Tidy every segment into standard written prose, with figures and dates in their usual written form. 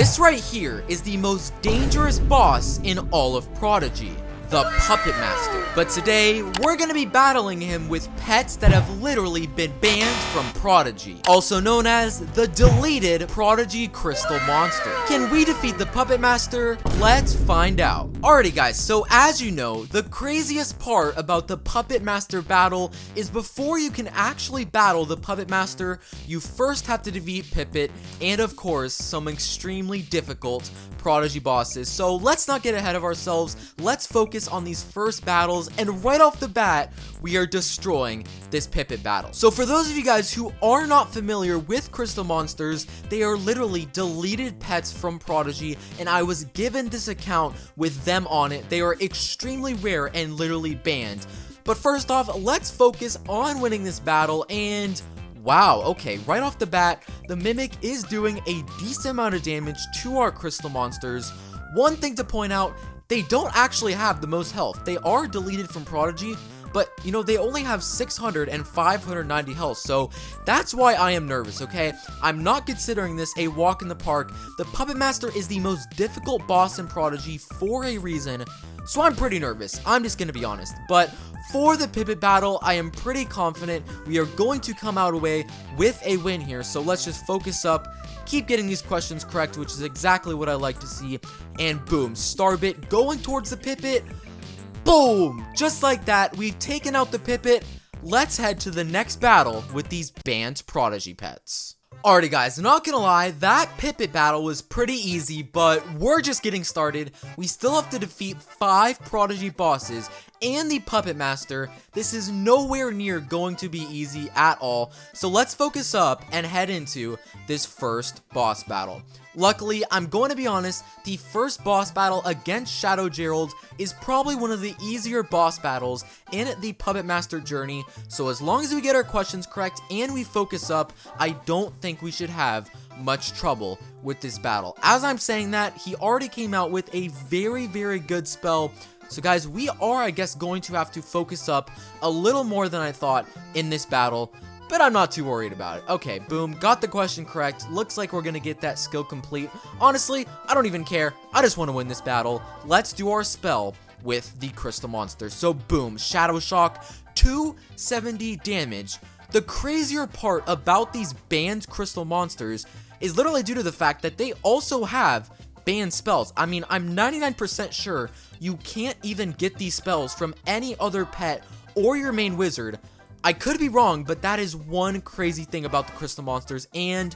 This right here is the most dangerous boss in all of Prodigy, the Puppet Master. But today, we're gonna be battling him with pets that have literally been banned from Prodigy, also known as the deleted Prodigy Crystal Monster. Can we defeat the Puppet Master? Let's find out. Alrighty guys, so as you know, the craziest part about the Puppet Master battle is before you can actually battle the Puppet Master, you first have to defeat Pippet, and of course, some extremely difficult Prodigy bosses. So let's not get ahead of ourselves, let's focus on these first battles, and right off the bat, we are destroying this Pippet battle. So for those of you guys who are not familiar with Crystal Monsters, they are literally deleted pets from Prodigy, and I was given this account with them on it. They are extremely rare and literally banned. But first off, let's focus on winning this battle, and wow, okay, right off the bat, the Mimic is doing a decent amount of damage to our Crystal Monsters. One thing to point out, they don't actually have the most health. They are deleted from Prodigy, but, you know, they only have 600 and 590 health, so that's why I am nervous, okay? I'm not considering this a walk in the park. The Puppet Master is the most difficult boss in Prodigy for a reason, so I'm pretty nervous. I'm just gonna be honest, but for the Pippet battle, I am pretty confident we are going to come out away with a win here, so let's just focus up, keep getting these questions correct, which is exactly what I like to see, and boom, Starbit going towards the Pippet. Boom! Just like that, we've taken out the Pippet. Let's head to the next battle with these banned Prodigy pets. Alrighty guys, not gonna lie, that Pippet battle was pretty easy, but we're just getting started. We still have to defeat 5 Prodigy bosses and the Puppet Master. This is nowhere near going to be easy at all, so let's focus up and head into this first boss battle. Luckily, I'm going to be honest, the first boss battle against Shadow Gerald is probably one of the easier boss battles in the Puppet Master journey, so as long as we get our questions correct and we focus up, I don't think we should have much trouble with this battle. As I'm saying that, he already came out with a very, very good spell. So guys, we are, I guess, going to have to focus up a little more than I thought in this battle, but I'm not too worried about it. Okay, boom, got the question correct. Looks like we're gonna get that skill complete. Honestly, I don't even care. I just want to win this battle. Let's do our spell with the Crystal Monster. So boom, Shadow Shock, 270 damage. The crazier part about these banned Crystal Monsters is literally due to the fact that they also have banned spells. I mean, I'm 99% sure you can't even get these spells from any other pet or your main wizard. I could be wrong, but that is one crazy thing about the Crystal Monsters, and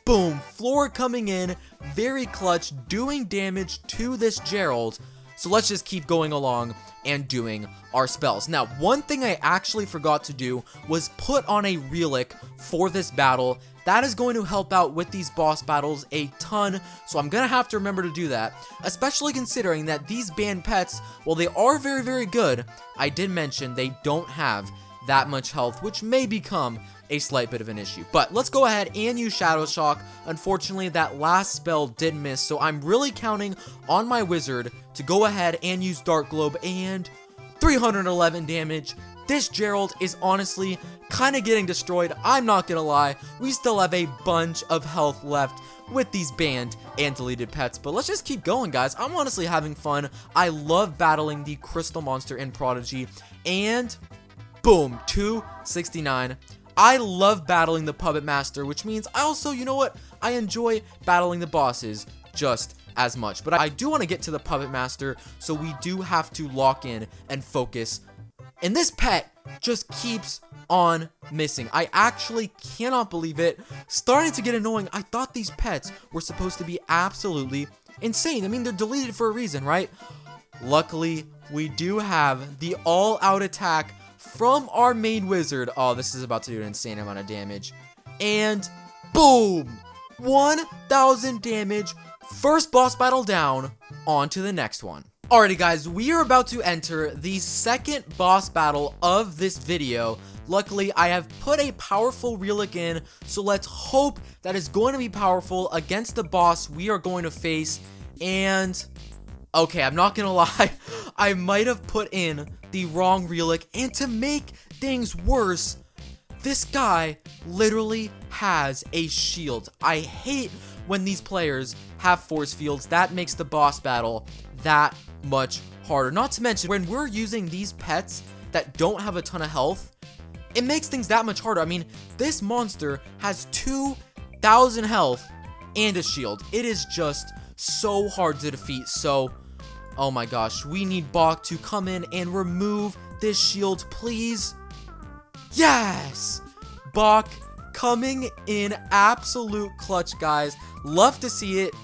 boom, Floor coming in, very clutch, doing damage to this Gerald. So let's just keep going along and doing our spells. Now, one thing I actually forgot to do was put on a relic for this battle. That is going to help out with these boss battles a ton, so I'm gonna have to remember to do that, especially considering that these banned pets, while they are very, very good, I did mention they don't have that much health, which may become a slight bit of an issue. But let's go ahead and use Shadow Shock. Unfortunately, that last spell did miss, so I'm really counting on my wizard to go ahead and use Dark Globe, and 311 damage. This Gerald is honestly kind of getting destroyed. I'm not gonna lie, we still have a bunch of health left with these banned and deleted pets, but let's just keep going, guys. I'm honestly having fun. I love battling the Crystal Monster in Prodigy, and boom, 269. I love battling the Puppet Master, which means I also, you know what, I enjoy battling the bosses just as much. But I do want to get to the Puppet Master, so we do have to lock in and focus. And this pet just keeps on missing. I actually cannot believe it. Starting to get annoying. I thought these pets were supposed to be absolutely insane. I mean, they're deleted for a reason, right? Luckily, we do have the all-out attack from our main wizard. Oh, this is about to do an insane amount of damage. And boom! 1,000 damage. First boss battle down. On to the next one. Alrighty guys, we are about to enter the second boss battle of this video. Luckily, I have put a powerful relic in, so let's hope that is going to be powerful against the boss we are going to face. And okay, I'm not gonna lie, I might have put in the wrong relic, and to make things worse, this guy literally has a shield. I hate when these players have force fields. That makes the boss battle that much harder. Not to mention, when we're using these pets that don't have a ton of health, it makes things that much harder. I mean, this monster has 2,000 health and a shield. It is just so hard to defeat. So, oh my gosh, we need Bach to come in and remove this shield, please. Yes! Bach coming in absolute clutch, guys. Love to see it.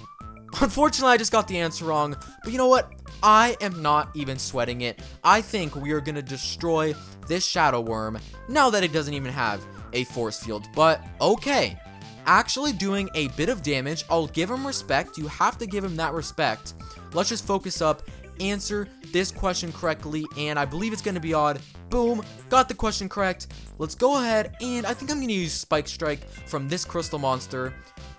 Unfortunately, I just got the answer wrong. But you know what? I am not even sweating it. I think we are going to destroy this Shadow Worm now that it doesn't even have a force field. But okay, actually doing a bit of damage. I'll give him respect. You have to give him that respect. Let's just focus up, answer this question correctly, and I believe it's going to be odd. Boom, got the question correct. Let's go ahead, and I think I'm going to use Spike Strike from this crystal monster.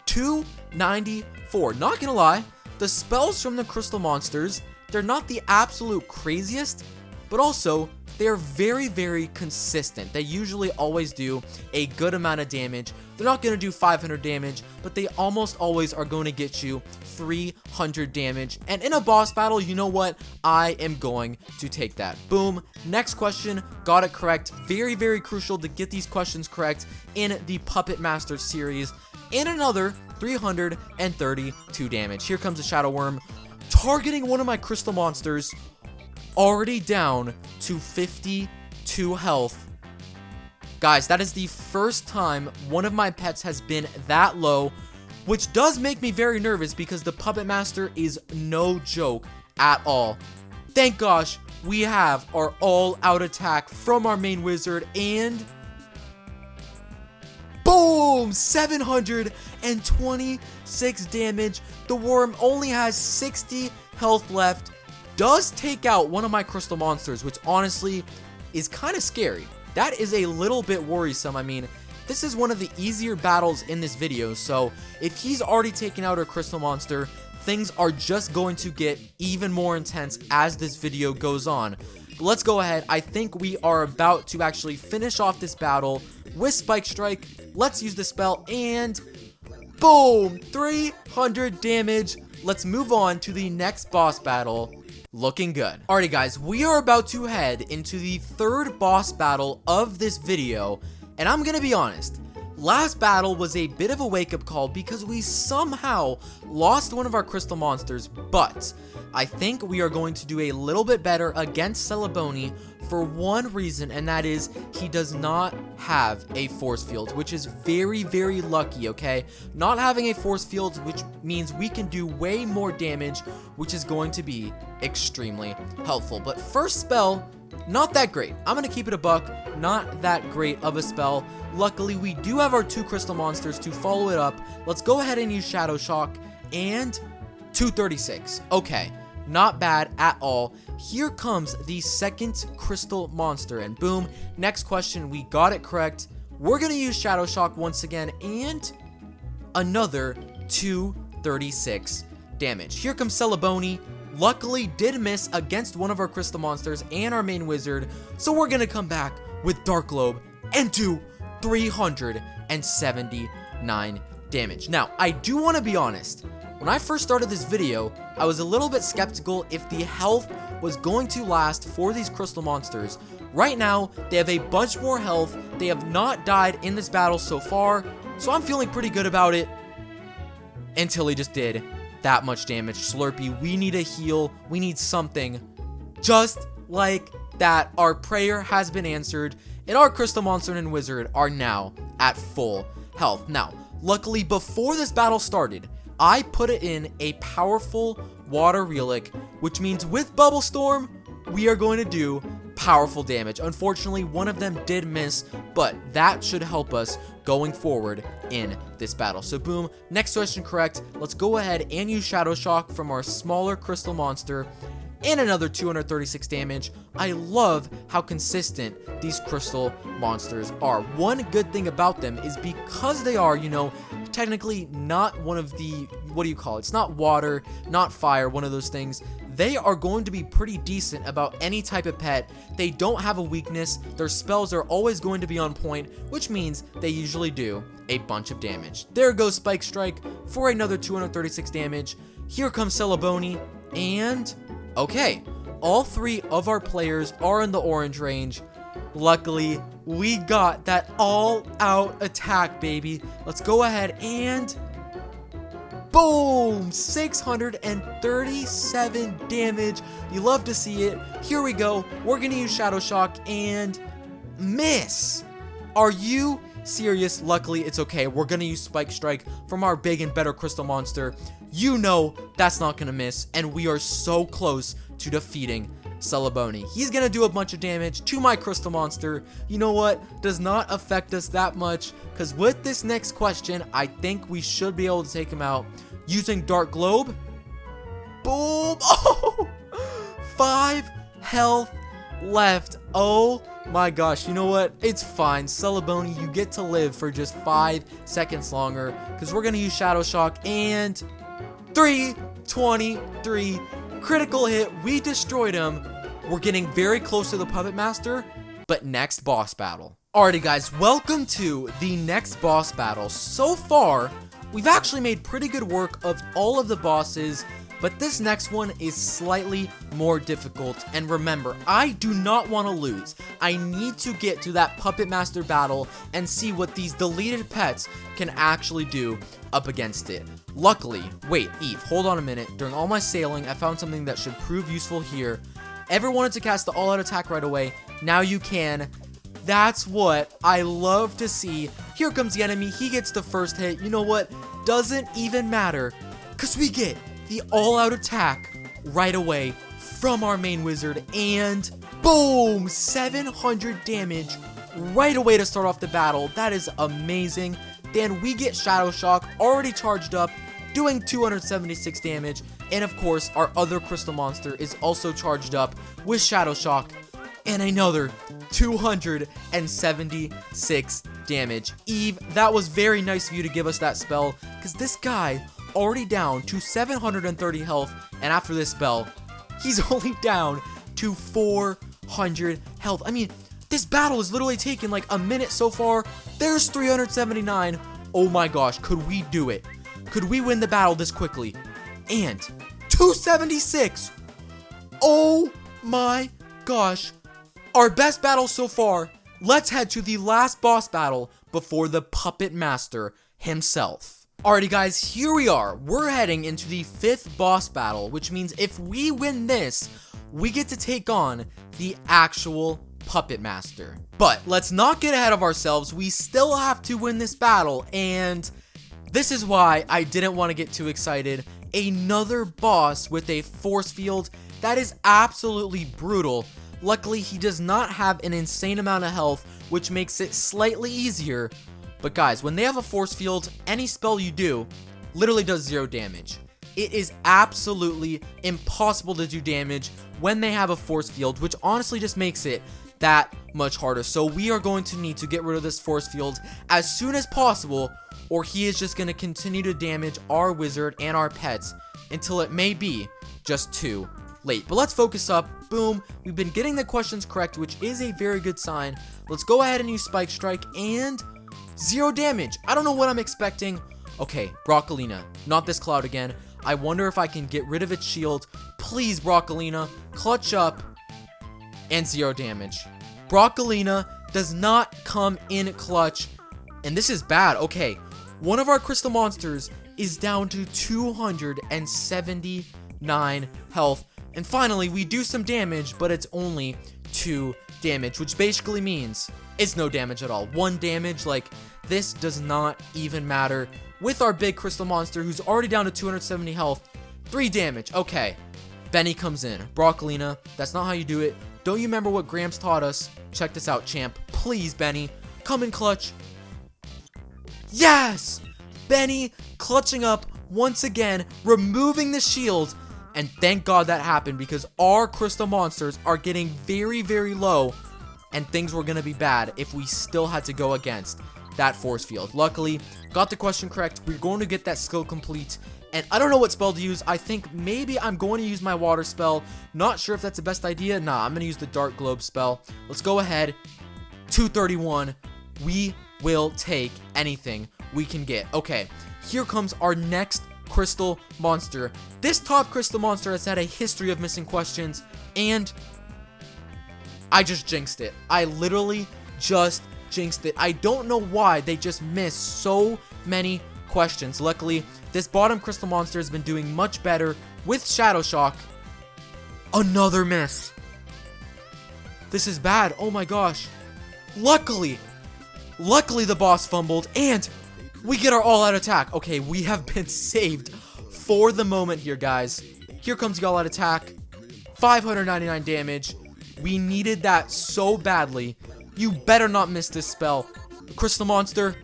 294. Not gonna lie, the spells from the crystal monsters, they're not the absolute craziest, but also they're very, very consistent. They usually always do a good amount of damage. They're not going to do 500 damage, but they almost always are going to get you 300 damage. And in a boss battle, you know what? I am going to take that. Boom. Next question. Got it correct. Very, very crucial to get these questions correct in the Puppet Master series. And another 332 damage. Here comes the Shadow Worm, targeting one of my crystal monsters. Already down to 52 health. Guys, that is the first time one of my pets has been that low, which does make me very nervous because the Puppet Master is no joke at all. Thank gosh we have our all-out attack from our main wizard, and boom! 726 damage. The worm only has 60 health left. Does take out one of my crystal monsters, which honestly is kind of scary. That is a little bit worrisome. I mean, this is one of the easier battles in this video, so if he's already taken out a crystal monster, things are just going to get even more intense as this video goes on. But let's go ahead. I think we are about to actually finish off this battle with Spike Strike. Let's use the spell, and boom! 300 damage. Let's move on to the next boss battle. Looking good. Alrighty guys, we are about to head into the third boss battle of this video, and I'm gonna be honest, last battle was a bit of a wake-up call because we somehow lost one of our crystal monsters, but I think we are going to do a little bit better against Caboni for one reason, and that is he does not have a force field, which is very, very lucky, okay? Not having a force field, which means we can do way more damage, which is going to be extremely helpful. But first spell, not that great. I'm going to keep it a buck. Not that great of a spell. Luckily, we do have our two crystal monsters to follow it up. Let's go ahead and use Shadow Shock, and 236. Okay. Not bad at all. Here comes the second crystal monster, and boom, next question, we got it correct. We're gonna use Shadow Shock once again, and another 236 damage. Here comes Caboni. Luckily did miss against one of our crystal monsters and our main wizard, so we're gonna come back with Dark Globe and do 379 damage. Now, I do want to be honest. When I first started this video, I was a little bit skeptical if the health was going to last for these crystal monsters. Right now, they have a bunch more health. They have not died in this battle so far, so I'm feeling pretty good about it. Until he just did that much damage. Slurpee, we need a heal. We need something. Just like that, our prayer has been answered, and our crystal monster and wizard are now at full health. Now, luckily, before this battle started, I put it in a powerful water relic, which means with Bubble Storm, we are going to do powerful damage. Unfortunately, one of them did miss, but that should help us going forward in this battle. So boom, next question correct. Let's go ahead and use Shadow Shock from our smaller crystal monster, and another 236 damage. I love how consistent these crystal monsters are. One good thing about them is because they are, you know, technically not one of the, what do you call it? It's not water, not fire, one of those things. they are going to be pretty decent about any type of pet. They don't have a weakness. Their spells are always going to be on point, which means they usually do a bunch of damage. There goes Spike Strike for another 236 damage. Here comes Caboni, and okay, all 3 of our players are in the orange range. Luckily, we got that all-out attack, baby. Let's go ahead and boom! 637 damage. You love to see it. Here we go. We're gonna use Shadow Shock and miss. Are you serious? Luckily, it's okay. We're gonna use Spike Strike from our big and better crystal monster. You know that's not gonna miss, and we are so close to defeating Caboni. He's gonna do a bunch of damage to my crystal monster. You know what? Does not affect us that much, because with this next question, I think we should be able to take him out using Dark Globe. Boom! Oh! 5 health left. Oh my gosh, you know what? It's fine. Caboni, you get to live for just 5 seconds longer, because we're gonna use Shadow Shock, and 323 critical hit. We destroyed him. We're getting very close to the Puppet Master, but next boss battle. Alrighty guys, welcome to the next boss battle. So far, we've actually made pretty good work of all of the bosses, but this next one is slightly more difficult. And remember, I do not want to lose. I need to get to that Puppet Master battle and see what these deleted pets can actually do up against it. Luckily, wait, Eve, hold on a minute. During all my sailing, I found something that should prove useful here. Ever wanted to cast the all-out attack right away? Now you can. That's what I love to see. Here comes the enemy. He gets the first hit. You know what? Doesn't even matter, because we get the all-out attack right away from our main wizard, and boom, 700 damage right away to start off the battle. That is amazing. Then we get Shadow Shock already charged up, doing 276 damage, and of course our other crystal monster is also charged up with Shadow Shock and another 276 damage. Eve, that was very nice of you to give us that spell, because this guy already down to 730 health, and after this spell he's only down to 400 health. I mean, this battle is literally taking like a minute so far. There's 379. Oh my gosh, could we do it? Could we win the battle this quickly? And 276. Oh my gosh. Our best battle so far. Let's head to the last boss battle before the Puppet Master himself. Alrighty guys, here we are. We're heading into the 5th boss battle, which means if we win this, we get to take on the actual Puppet Master. But let's not get ahead of ourselves. We still have to win this battle, and this is why I didn't want to get too excited. Another boss with a force field that is absolutely brutal. Luckily, he does not have an insane amount of health, which makes it slightly easier. But guys, when they have a force field, any spell you do literally does 0 damage. It is absolutely impossible to do damage when they have a force field, which honestly just makes it that much harder. So we are going to need to get rid of this force field as soon as possible, or he is just going to continue to damage our wizard and our pets until it may be just too late. But let's focus up. Boom. We've been getting the questions correct, which is a very good sign. Let's go ahead and use Spike Strike, and 0 damage. I don't know what I'm expecting. Okay, Broccolina. Not this cloud again. I wonder if I can get rid of its shield. Please, Broccolina. Clutch up. And 0 damage. Broccolina does not come in clutch. And this is bad. Okay, one of our crystal monsters is down to 279 health. And finally, we do some damage, but it's only 2 damage, which basically means it's no damage at all. 1 damage, like, this does not even matter. With our big crystal monster, who's already down to 270 health, 3 damage. Okay, Benny comes in. Broccolina, that's not how you do it. Don't you remember what Gramps taught us? Check this out, champ. Please, Benny, come in clutch. Yes! Benny clutching up once again, removing the shield. And thank God that happened, because our crystal monsters are getting very, very low, and things were going to be bad if we still had to go against that force field. Luckily, got the question correct. We're going to get that skill complete, And I don't know what spell to use. I think maybe I'm going to use my water spell. Not sure if that's the best idea. Nah, I'm going to use the dark globe spell. Let's go ahead. 231. We will take anything we can get. Okay, here comes our next crystal monster. This top crystal monster has had a history of missing questions, and I just jinxed it. I literally just jinxed it. I don't know why they just missed so many questions. Luckily, this bottom crystal monster has been doing much better with Shadow Shock. Another miss. This is bad. Oh my gosh. Luckily the boss fumbled, and we get our all-out attack. Okay, we have been saved for the moment here, guys. Here comes the all-out attack. 599 damage. We needed that so badly. You better not miss this spell. Crystal monster.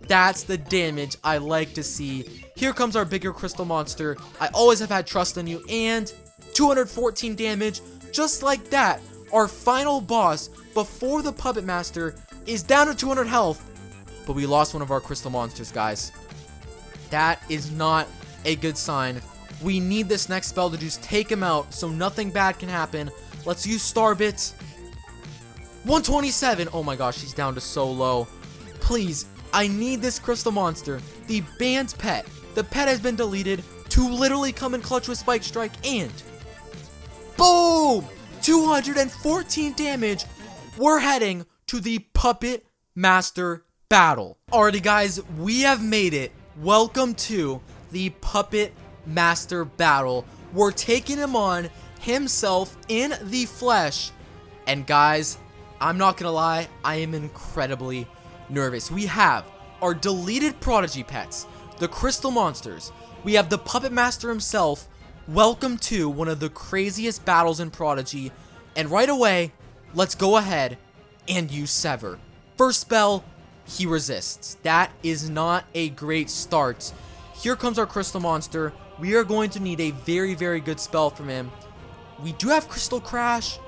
That's the damage I like to see. Here comes our bigger crystal monster. I always have had trust in you. And 214 damage. Just like that. Our final boss before the Puppet Master is down to 200 health. But we lost one of our crystal monsters, guys. That is not a good sign. We need this next spell to just take him out so nothing bad can happen. Let's use Star Bits. 127. Oh my gosh, he's down to so low. Please, I need this crystal monster. The band's pet. The pet has been deleted to literally come in clutch with Spike Strike, and boom! 214 damage. We're heading to the Puppet Master battle. Alrighty, guys, we have made it. Welcome to the Puppet Master battle. We're taking him on himself in the flesh. And guys, I'm not gonna lie, I am incredibly nervous. We have our deleted Prodigy pets, the crystal monsters. We have the Puppet Master himself. Welcome to one of the craziest battles in Prodigy. And right away, let's go ahead and use Sever. First spell, he resists. That is not a great start. Here comes our crystal monster. We are going to need a very, very good spell from him. We do have Crystal Crash,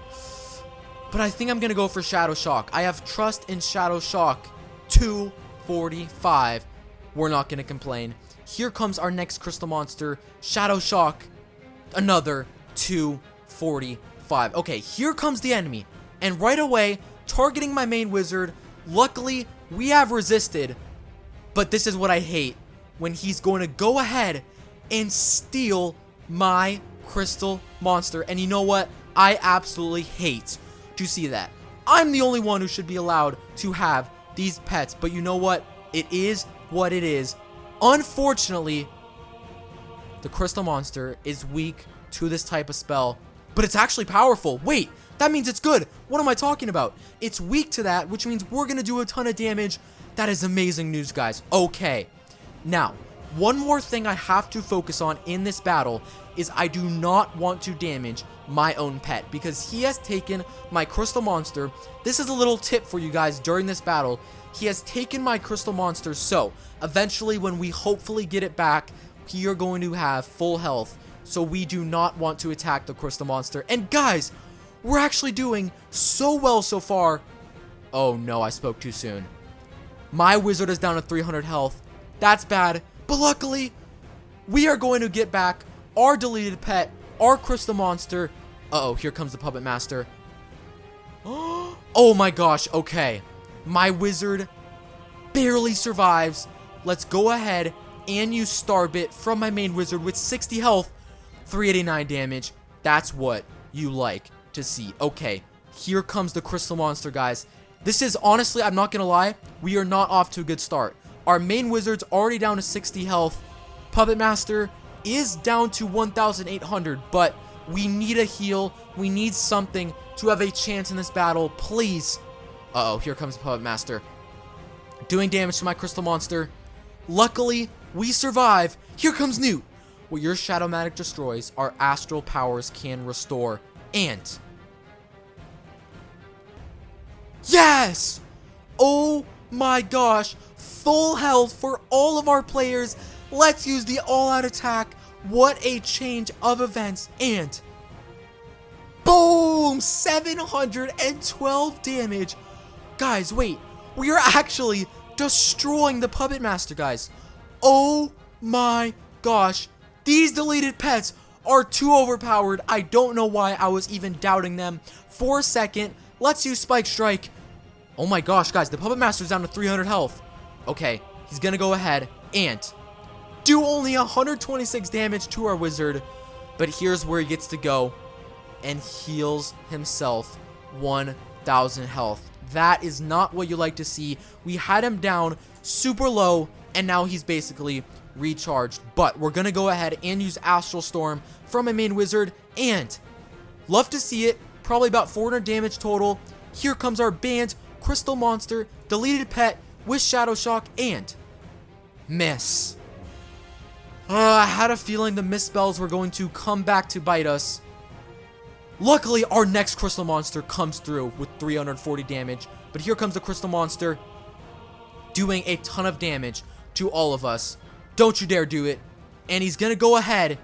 but I think I'm going to go for Shadow Shock. I have trust in Shadow Shock. 245. We're not going to complain. Here comes our next crystal monster, Shadow Shock. Another 245. Okay, here comes the enemy. And right away, targeting my main wizard. Luckily, we have resisted. But this is what I hate. When he's going to go ahead and steal my crystal monster. And you know what? I absolutely hate to see that. I'm the only one who should be allowed to have these pets. But you know what? It is what it is. Unfortunately, the crystal monster is weak to this type of spell. But it's actually powerful. Wait, that means it's good. What am I talking about? It's weak to that, which means we're going to do a ton of damage. That is amazing news, guys. Okay. Now, one more thing I have to focus on in this battle is I do not want to damage my own pet because he has taken my crystal monster. This is a little tip for you guys during this battle. He has taken my crystal monster, so eventually when we hopefully get it back, we are going to have full health. So we do not want to attack the crystal monster. And guys, we're actually doing so well so far. Oh no, I spoke too soon. My wizard is down to 300 health. That's bad. But luckily, we are going to get back our deleted pet, our crystal monster. Uh-oh, here comes the Puppet Master. Oh my gosh, okay. My wizard barely survives. Let's go ahead and use Starbit from my main wizard with 60 health, 389 damage. That's what you like to see. Okay, here comes the crystal monster, guys. This is honestly, I'm not gonna lie, we are not off to a good start. Our main wizard's already down to 60 health. Puppet Master is down to 1,800, but we need a heal. We need something to have a chance in this battle. Please. Uh-oh, here comes the Puppet Master. Doing damage to my crystal monster. Luckily, we survive. Here comes Newt. What your Shadow Magic destroys, our astral powers can restore. And yes! Oh my gosh. Full health for all of our players. Let's use the all-out attack. What a change of events. And boom! 712 damage. Guys, wait. We are actually destroying the Puppet Master, guys. Oh my gosh. These deleted pets are too overpowered. I don't know why I was even doubting them for a second. Let's use Spike Strike. Oh my gosh, guys, the Puppet Master's down to 300 health. Okay, he's gonna go ahead and do only 126 damage to our wizard. But here's where he gets to go and heals himself 1,000 health. That is not what you like to see. We had him down super low, and now he's basically recharged. But we're gonna go ahead and use Astral Storm from my main wizard, and love to see it. Probably about 400 damage total. Here comes our banned Crystal Monster, deleted pet with Shadow Shock, and miss. I had a feeling the miss spells were going to come back to bite us. Luckily, our next Crystal Monster comes through with 340 damage. But here comes the Crystal Monster, doing a ton of damage to all of us. Don't you dare do it. And he's going to go ahead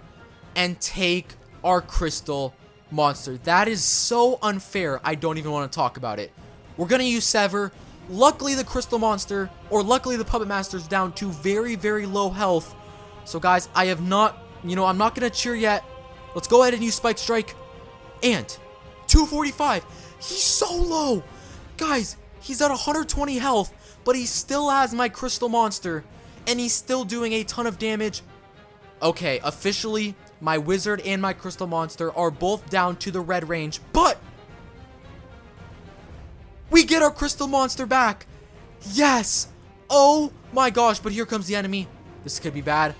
and take our Crystal Monster. That is so unfair, I don't even want to talk about it. We're going to use Sever. Luckily, the Crystal Monster, or luckily the Puppet Master, is down to very, very low health. So, guys, I have not, I'm not going to cheer yet. Let's go ahead and use Spike Strike. And 245. He's so low. Guys, he's at 120 health, but he still has my Crystal Monster, and he's still doing a ton of damage. Okay, officially, my Wizard and my Crystal Monster are both down to the red range, but we get our Crystal Monster back. Yes. Oh my gosh, but here comes the enemy. This could be bad.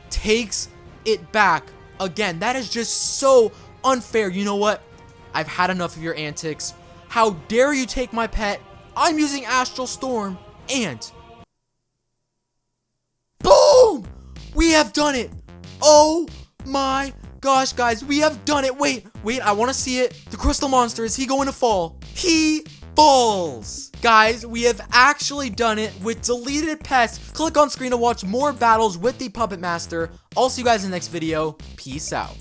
Takes it back again. That is just so unfair. You know what? I've had enough of your antics. How dare you take my pet? I'm using Astral Storm, and boom! We have done it. Oh my gosh, guys, we have done it. Wait, I want to see it. The Crystal Monster, is he going to fall? He falls. Guys, we have actually done it with deleted pets. Click on screen to watch more battles with the Puppet Master. I'll see you guys in the next video. Peace out.